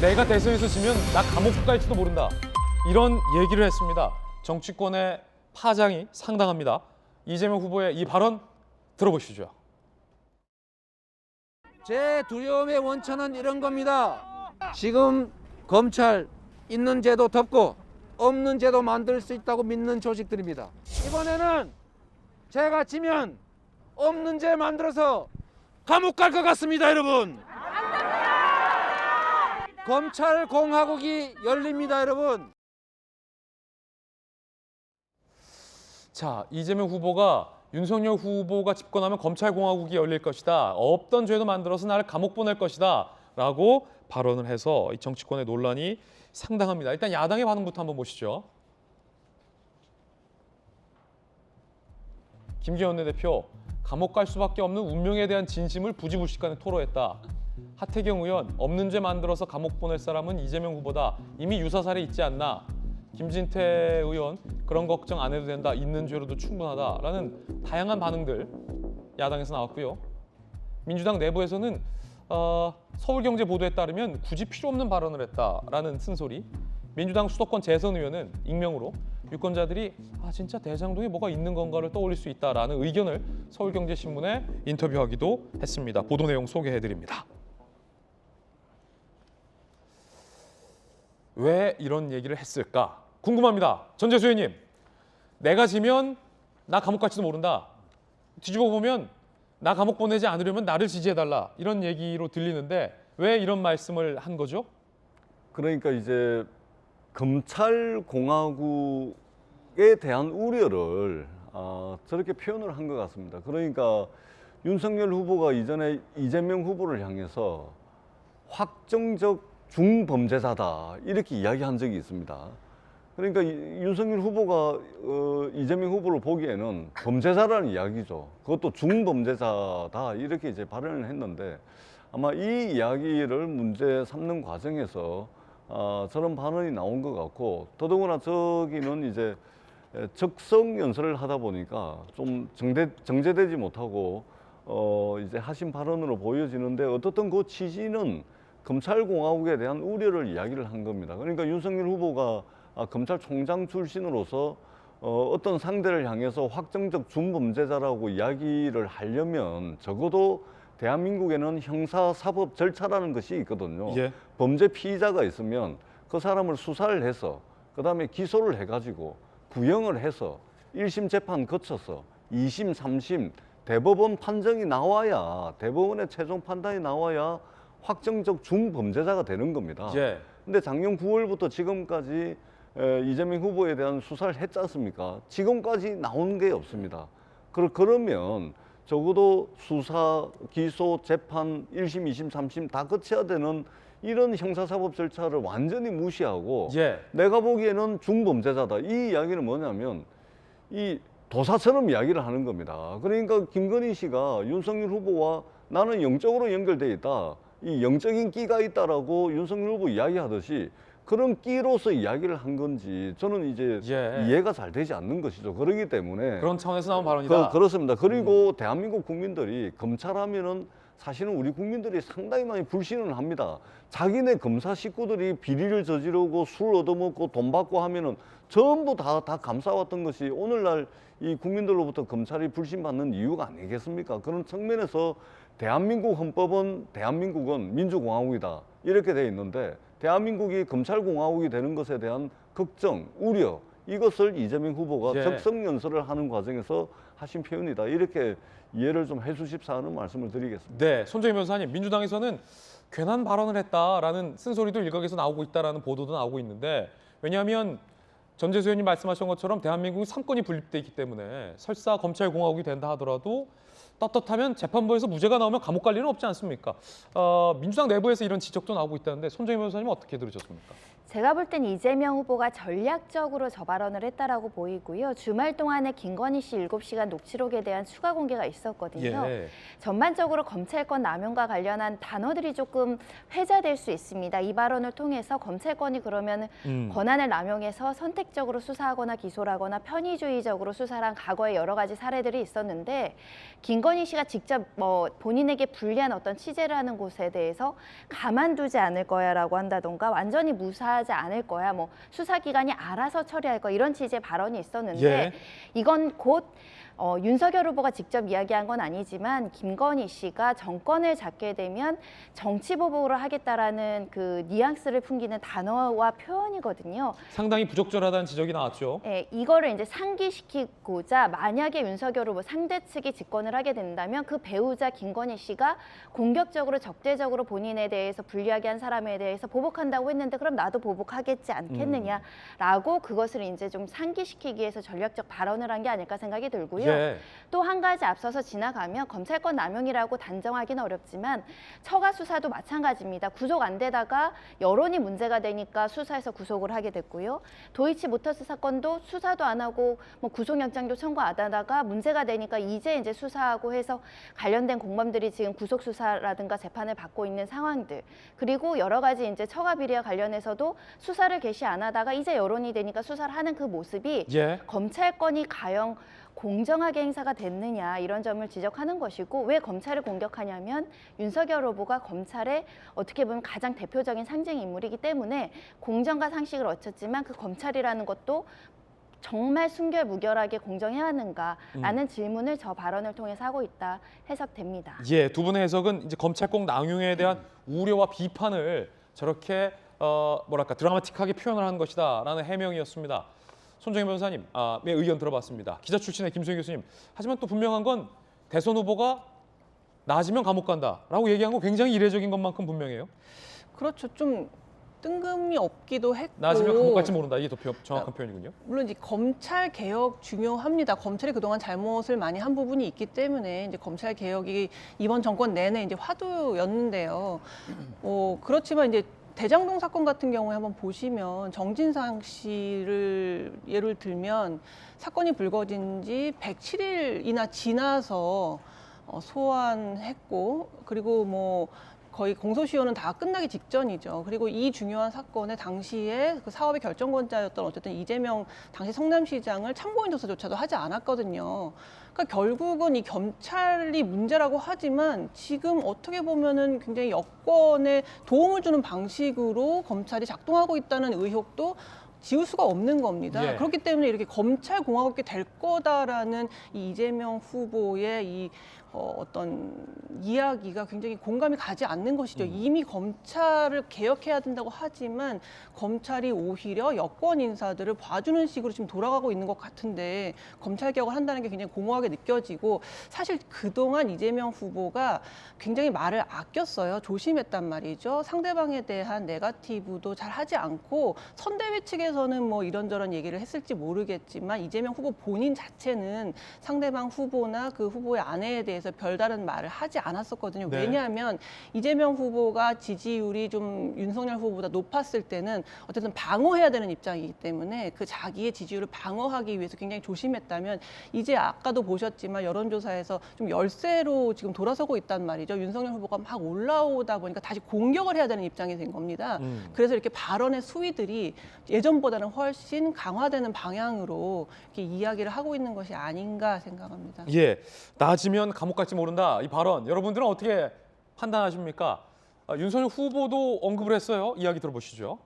내가 대선에서 지면 나 감옥 갈지도 모른다. 이런 얘기를 했습니다. 정치권의 파장이 상당합니다. 이재명 후보의 이 발언 들어보시죠. 제 두려움의 원천은 이런 겁니다. 지금 검찰 있는 제도 덮고 없는 제도 만들 수 있다고 믿는 조직들입니다. 이번에는 제가 지면 없는 제 만들어서 감옥 갈 것 같습니다, 여러분. 검찰 공화국이 열립니다, 여러분. 자, 이재명 후보가 윤석열 후보가 집권하면 검찰공화국이 열릴 것이다. 없던 죄도 만들어서 나를 감옥 보낼 것이다. 라고 발언을 해서 이 정치권의 논란이 상당합니다. 일단 야당의 반응부터 한번 보시죠. 김기현 원내대표, 감옥 갈 수밖에 없는 운명에 대한 진심을 부지불식간에 토로했다. 하태경 의원, 없는 죄 만들어서 감옥 보낼 사람은 이재명 후보다. 이미 유사사례 있지 않나. 김진태 의원, 그런 걱정 안 해도 된다. 있는 죄로도 충분하다라는 다양한 반응들 야당에서 나왔고요. 민주당 내부에서는 서울경제 보도에 따르면 굳이 필요 없는 발언을 했다라는 쓴소리. 민주당 수도권 재선 의원은 익명으로 유권자들이 진짜 대장동에 뭐가 있는 건가를 떠올릴 수 있다라는 의견을 서울경제신문에 인터뷰하기도 했습니다. 보도 내용 소개해드립니다. 왜 이런 얘기를 했을까? 궁금합니다. 전재수 의원님, 내가 지면 나 감옥 갈지도 모른다. 뒤집어 보면 나 감옥 보내지 않으려면 나를 지지해달라. 이런 얘기로 들리는데 왜 이런 말씀을 한 거죠? 그러니까 이제 검찰공화국에 대한 우려를 저렇게 표현을 한 것 같습니다. 그러니까 윤석열 후보가 이전에 이재명 후보를 향해서 확정적 중범죄자다 이렇게 이야기한 적이 있습니다. 그러니까 윤석열 후보가 이재명 후보를 보기에는 범죄자라는 이야기죠. 그것도 중범죄자다 이렇게 이제 발언을 했는데 아마 이 이야기를 문제 삼는 과정에서 저런 발언이 나온 것 같고 더더구나 저기는 이제 적성 연설을 하다 보니까 좀 정제되지 못하고 이제 하신 발언으로 보여지는데 어떻든 그 취지는 검찰공화국에 대한 우려를 이야기를 한 겁니다. 그러니까 윤석열 후보가 검찰총장 출신으로서 어떤 상대를 향해서 확정적 중범죄자라고 이야기를 하려면 적어도 대한민국에는 형사사법 절차라는 것이 있거든요. 예. 범죄 피의자가 있으면 그 사람을 수사를 해서 그다음에 기소를 해가지고 구형을 해서 1심 재판 거쳐서 2심, 3심 대법원 판정이 나와야 대법원의 최종 판단이 나와야 확정적 중범죄자가 되는 겁니다. 예. 근데 작년 9월부터 지금까지 이재명 후보에 대한 수사를 했지 않습니까? 지금까지 나온 게 없습니다. 그러면 적어도 수사, 기소, 재판 1심, 2심, 3심 다 거쳐야 되는 이런 형사사법 절차를 완전히 무시하고 예. 내가 보기에는 중범죄자다. 이 이야기는 뭐냐면 이 도사처럼 이야기를 하는 겁니다. 그러니까 김건희 씨가 윤석열 후보와 나는 영적으로 연결돼 있다. 이 영적인 끼가 있다라고 윤석열 후보 이야기하듯이 그런 끼로서 이야기를 한 건지 저는 이제 이해가 잘 되지 않는 것이죠. 그렇기 때문에 그런 차원에서 나온 발언이다. 그렇습니다. 그리고 대한민국 국민들이 검찰하면은 사실은 우리 국민들이 상당히 많이 불신을 합니다. 자기네 검사 식구들이 비리를 저지르고 술 얻어먹고 돈 받고 하면은 전부 다 감싸왔던 것이 오늘날 이 국민들로부터 검찰이 불신받는 이유가 아니겠습니까? 그런 측면에서 대한민국 헌법은 대한민국은 민주공화국이다 이렇게 돼 있는데 대한민국이 검찰공화국이 되는 것에 대한 걱정, 우려 이것을 이재명 후보가 적성 연설을 하는 과정에서 하신 표현이다 이렇게 이해를 좀 해주십사 하는 말씀을 드리겠습니다. 네, 손정희 변호사님, 민주당에서는 괜한 발언을 했다라는 쓴소리도 일각에서 나오고 있다라는 보도도 나오고 있는데 왜냐하면 전재수 의원님 말씀하신 것처럼 대한민국이 삼권이 분립돼 있기 때문에 설사 검찰공화국이 된다 하더라도 떳떳하면 재판부에서 무죄가 나오면 감옥 갈 일은 없지 않습니까? 민주당 내부에서 이런 지적도 나오고 있다는데 손정희 변호사님은 어떻게 들으셨습니까? 제가 볼 땐 이재명 후보가 전략적으로 저 발언을 했다라고 보이고요. 주말 동안에 김건희 씨 7시간 녹취록에 대한 추가 공개가 있었거든요. 예. 전반적으로 검찰권 남용과 관련한 단어들이 조금 회자될 수 있습니다. 이 발언을 통해서 검찰권이 그러면 권한을 남용해서 선택적으로 수사하거나 기소를 하거나 편의주의적으로 수사를 한 과거에 여러 가지 사례들이 있었는데 김건희 씨가 직접 본인에게 불리한 어떤 취재를 하는 곳에 대해서 가만두지 않을 거야라고 한다던가 완전히 무사하지 않을 거야, 뭐 수사기관이 알아서 처리할 거야 이런 취지의 발언이 있었는데 예. 이건 곧 윤석열 후보가 직접 이야기한 건 아니지만 김건희 씨가 정권을 잡게 되면 정치보복으로 하겠다라는 그 뉘앙스를 풍기는 단어와 표현이거든요. 상당히 부적절하다는 지적이 나왔죠. 네, 이거를 이제 상기시키고자 만약에 윤석열 후보 상대 측이 집권을 하게 된다면 그 배우자 김건희 씨가 공격적으로 적대적으로 본인에 대해서 불리하게 한 사람에 대해서 보복한다고 했는데 그럼 나도 보복하겠지 않겠느냐라고 그것을 이제 좀 상기시키기 위해서 전략적 발언을 한 게 아닐까 생각이 들고요. 예. 또 한 가지 앞서서 지나가면 검찰권 남용이라고 단정하기는 어렵지만 처가 수사도 마찬가지입니다. 구속 안 되다가 여론이 문제가 되니까 수사해서 구속을 하게 됐고요. 도이치모터스 사건도 수사도 안 하고 뭐 구속영장도 청구 안 하다가 문제가 되니까 이제 수사하고 해서 관련된 공범들이 지금 구속 수사라든가 재판을 받고 있는 상황들. 그리고 여러 가지 이제 처가 비리와 관련해서도 수사를 개시 안 하다가 이제 여론이 되니까 수사를 하는 그 모습이 예. 검찰권이 과연 공정하게 행사가 됐느냐 이런 점을 지적하는 것이고 왜 검찰을 공격하냐면 윤석열 후보가 검찰의 어떻게 보면 가장 대표적인 상징 인물이기 때문에 공정과 상식을 어쳤지만 그 검찰이라는 것도 정말 순결무결하게 공정해야 하는가라는 질문을 저 발언을 통해서 하고 있다 해석됩니다. 예, 두 분의 해석은 이제 검찰권 남용에 대한 우려와 비판을 저렇게 뭐랄까 드라마틱하게 표현을 한 것이다라는 해명이었습니다. 손정혜 변호사님의 의견 들어봤습니다. 기자 출신의 김소희 교수님. 하지만 또 분명한 건 대선 후보가 낮으면 감옥 간다라고 얘기한 거 굉장히 이례적인 것만큼 분명해요. 그렇죠. 좀 뜬금이 없기도 했고. 낮으면 감옥 갈지 모른다. 이게 더 정확한 표현이군요. 물론 이제 검찰 개혁 중요합니다. 검찰이 그동안 잘못을 많이 한 부분이 있기 때문에 이제 검찰 개혁이 이번 정권 내내 이제 화두였는데요. 그렇지만 이제 대장동 사건 같은 경우에 한번 보시면 정진상 씨를 예를 들면 사건이 불거진 지 107일이나 지나서 소환했고 그리고 뭐 거의 공소시효는 다 끝나기 직전이죠. 그리고 이 중요한 사건에 당시에 그 사업의 결정권자였던 어쨌든 이재명 당시 성남시장을 참고인 조사조차도 하지 않았거든요. 그러니까 결국은 이 검찰이 문제라고 하지만 지금 어떻게 보면은 굉장히 여권에 도움을 주는 방식으로 검찰이 작동하고 있다는 의혹도 지울 수가 없는 겁니다. 예. 그렇기 때문에 이렇게 검찰공화국이 될 거다라는 이 이재명 후보의 이 어떤 이야기가 굉장히 공감이 가지 않는 것이죠. 이미 검찰을 개혁해야 된다고 하지만 검찰이 오히려 여권 인사들을 봐주는 식으로 지금 돌아가고 있는 것 같은데 검찰 개혁을 한다는 게 굉장히 공허하게 느껴지고 사실 그동안 이재명 후보가 굉장히 말을 아꼈어요. 조심했단 말이죠. 상대방에 대한 네거티브도 잘 하지 않고 선대위 측에서는 뭐 이런저런 얘기를 했을지 모르겠지만 이재명 후보 본인 자체는 상대방 후보나 그 후보의 아내에 대해서 별다른 말을 하지 않았었거든요. 네. 왜냐하면 이재명 후보가 지지율이 좀 윤석열 후보보다 높았을 때는 어쨌든 방어해야 되는 입장이기 때문에 그 자기의 지지율을 방어하기 위해서 굉장히 조심했다면 이제 아까도 보셨지만 여론조사에서 좀 열세로 지금 돌아서고 있단 말이죠. 윤석열 후보가 막 올라오다 보니까 다시 공격을 해야 되는 입장이 된 겁니다. 그래서 이렇게 발언의 수위들이 예전보다는 훨씬 강화되는 방향으로 이렇게 이야기를 하고 있는 것이 아닌가 생각합니다. 예, 낮으면 감옥 갈지 모른다. 이 발언 여러분들은 어떻게 판단하십니까? 윤석열 후보도 언급을 했어요. 이야기 들어보시죠.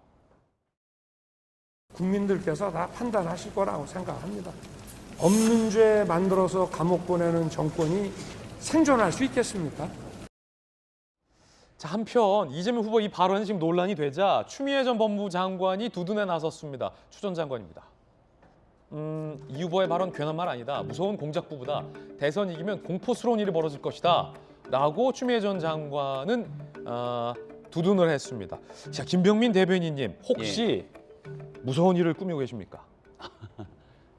국민들께서 다 판단하실 거라고 생각합니다. 없는 죄 만들어서 감옥 보내는 정권이 생존할 수 있겠습니까? 자, 한편 이재명 후보 이 발언이 지금 논란이 되자 추미애 전 법무부 장관이 두둔에 나섰습니다. 추 전 장관입니다. 이 후보의 발언 괜한 말 아니다. 무서운 공작부부다. 대선 이기면 공포스러운 일이 벌어질 것이다. 라고 추미애 전 장관은 두둔을 했습니다. 자, 김병민 대변인님, 혹시 무서운 일을 꾸미고 계십니까?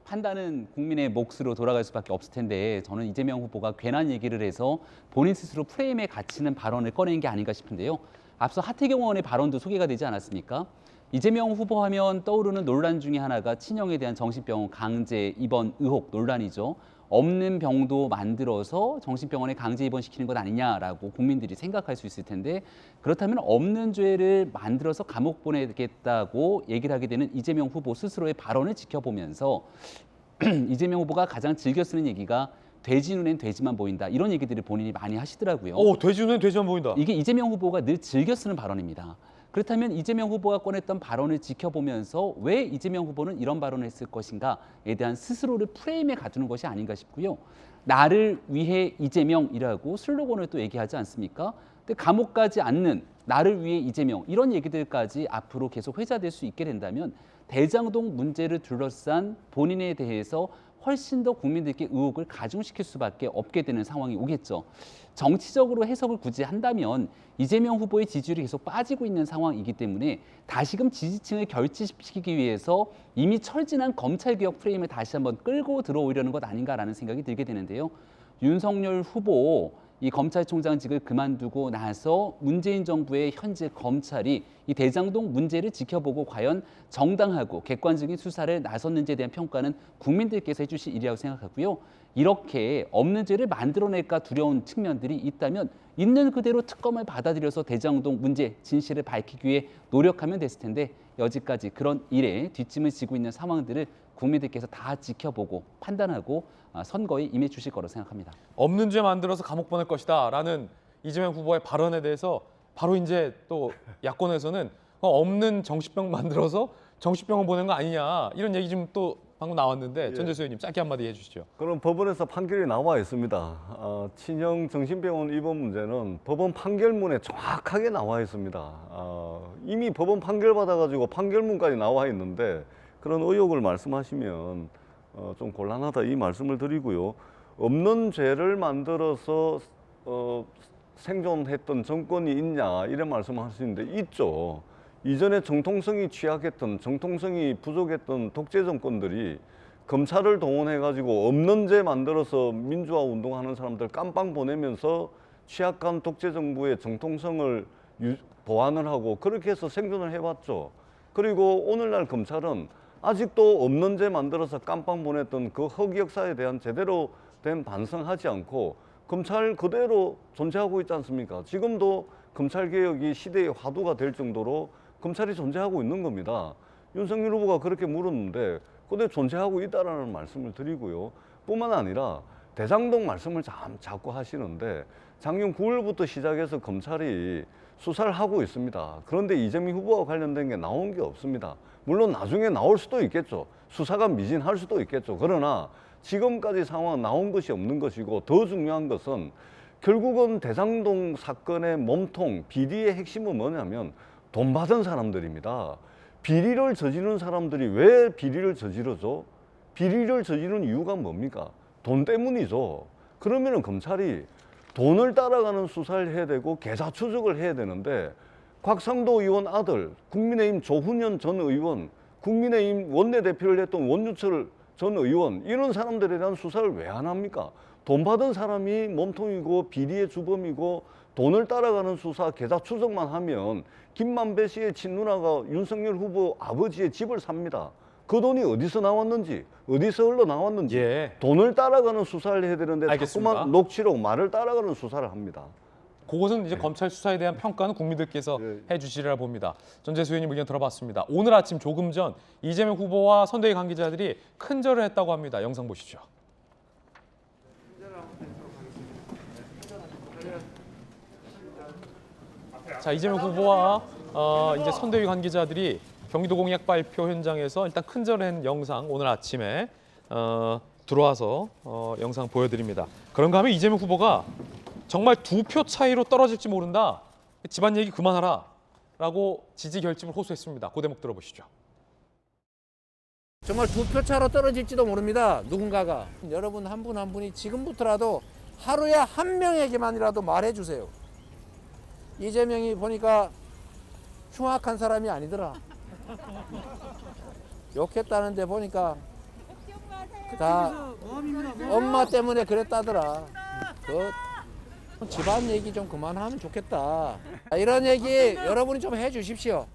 판단은 국민의 몫으로 돌아갈 수밖에 없을 텐데 저는 이재명 후보가 괜한 얘기를 해서 본인 스스로 프레임에 갇히는 발언을 꺼낸 게 아닌가 싶은데요. 앞서 하태경 의원의 발언도 소개가 되지 않았습니까? 이재명 후보 하면 떠오르는 논란 중에 하나가 친형에 대한 정신병원 강제 입원 의혹 논란이죠. 없는 병도 만들어서 정신병원에 강제 입원시키는 것 아니냐라고 국민들이 생각할 수 있을 텐데, 그렇다면 없는 죄를 만들어서 감옥 보내겠다고 얘기를 하게 되는 이재명 후보 스스로의 발언을 지켜보면서 이재명 후보가 가장 즐겨 쓰는 얘기가 돼지 눈엔 돼지만 보인다, 이런 얘기들을 본인이 많이 하시더라고요. 돼지 눈엔 돼지만 보인다. 이게 이재명 후보가 늘 즐겨 쓰는 발언입니다. 그렇다면 이재명 후보가 꺼냈던 발언을 지켜보면서 왜 이재명 후보는 이런 발언을 했을 것인가에 대한 스스로를 프레임에 가두는 것이 아닌가 싶고요. 나를 위해 이재명이라고 슬로건을 또 얘기하지 않습니까? 근데 감옥 가지 않는 나를 위해 이재명, 이런 얘기들까지 앞으로 계속 회자될 수 있게 된다면 대장동 문제를 둘러싼 본인에 대해서 훨씬 더 국민들께 의혹을 가중시킬 수밖에 없게 되는 상황이 오겠죠. 정치적으로 해석을 굳이 한다면 이재명 후보의 지지율이 계속 빠지고 있는 상황이기 때문에 다시금 지지층을 결집시키기 위해서 이미 철진한 검찰개혁 프레임을 다시 한번 끌고 들어오려는 것 아닌가라는 생각이 들게 되는데요. 윤석열 후보 이 검찰총장직을 그만두고 나서 문재인 정부의 현재 검찰이 이 대장동 문제를 지켜보고 과연 정당하고 객관적인 수사를 나섰는지에 대한 평가는 국민들께서 해주실 일이라고 생각하고요. 이렇게 없는 죄를 만들어낼까 두려운 측면들이 있다면 있는 그대로 특검을 받아들여서 대장동 문제 진실을 밝히기 위해 노력하면 됐을 텐데, 여지까지 그런 일에 뒷짐을 지고 있는 상황들을 국민들께서 다 지켜보고 판단하고 선거에 임해 주실 거라고 생각합니다. 없는 죄 만들어서 감옥 보낼 것이다라는 이재명 후보의 발언에 대해서 바로 이제 또 야권에서는 없는 정신병 만들어서 정신병원 보낸 거 아니냐, 이런 얘기 지금 또 방금 나왔는데 전재수 의원님 짧게 한마디 해주시죠. 그럼 법원에서 판결이 나와 있습니다. 친형 정신병원 입원 문제는 법원 판결문에 정확하게 나와 있습니다. 이미 법원 판결 받아가지고 판결문까지 나와 있는데 그런 의혹을 말씀하시면 좀 곤란하다, 이 말씀을 드리고요. 없는 죄를 만들어서 생존했던 정권이 있냐, 이런 말씀하시는데 있죠. 이전에 정통성이 취약했던, 정통성이 부족했던 독재 정권들이 검찰을 동원해가지고 없는 죄 만들어서 민주화 운동하는 사람들 깜빵 보내면서 취약한 독재 정부의 정통성을 보완을 하고 그렇게 해서 생존을 해왔죠. 그리고 오늘날 검찰은 아직도 없는 죄 만들어서 깜빵 보냈던 그 허기 역사에 대한 제대로 된 반성하지 않고 검찰 그대로 존재하고 있지 않습니까? 지금도 검찰개혁이 시대의 화두가 될 정도로 검찰이 존재하고 있는 겁니다. 윤석열 후보가 그렇게 물었는데 그대로 존재하고 있다는 말씀을 드리고요. 뿐만 아니라 대장동 말씀을 자꾸 하시는데 작년 9월부터 시작해서 검찰이 수사를 하고 있습니다. 그런데 이재명 후보와 관련된 게 나온 게 없습니다. 물론 나중에 나올 수도 있겠죠. 수사가 미진할 수도 있겠죠. 그러나 지금까지 상황은 나온 것이 없는 것이고, 더 중요한 것은 결국은 대장동 사건의 몸통, 비리의 핵심은 뭐냐면 돈 받은 사람들입니다. 비리를 저지른 사람들이 왜 비리를 저지르죠? 비리를 저지른 이유가 뭡니까? 돈 때문이죠. 그러면은 검찰이 돈을 따라가는 수사를 해야 되고 계좌 추적을 해야 되는데, 곽상도 의원 아들, 국민의힘 조훈현 전 의원, 국민의힘 원내대표를 했던 원유철 전 의원, 이런 사람들에 대한 수사를 왜 안 합니까? 돈 받은 사람이 몸통이고 비리의 주범이고 돈을 따라가는 수사, 계좌 추적만 하면 김만배 씨의 친누나가 윤석열 후보 아버지의 집을 삽니다. 그 돈이 어디서 나왔는지, 어디서 흘러나왔는지 돈을 따라가는 수사를 해야 되는데 알겠습니다. 자꾸만 녹취록, 말을 따라가는 수사를 합니다. 그것은 이제 검찰 수사에 대한 평가는 국민들께서 해주시리라 봅니다. 전재수 의원님 의견 들어봤습니다. 오늘 아침 조금 전 이재명 후보와 선대위 관계자들이 큰절을 했다고 합니다. 영상 보시죠. 자, 이재명 후보와 이제 선대위 관계자들이 경기도 공약 발표 현장에서 일단 큰절한 영상 오늘 아침에 들어와서 영상 보여드립니다. 그런가 하면 이재명 후보가 정말 2표 차이로 떨어질지 모른다. 집안 얘기 그만하라. 라고 지지 결집을 호소했습니다. 그 대목 들어보시죠. 정말 2표 차로 떨어질지도 모릅니다. 누군가가. 여러분 한 분 한 분이 지금부터라도 하루에 한 명에게만이라도 말해주세요. 이재명이 보니까 흉악한 사람이 아니더라. 욕했다는데 보니까 다 엄마 때문에 그랬다더라. 집안 얘기 좀 그만하면 좋겠다. 이런 얘기 여러분이 좀 해주십시오.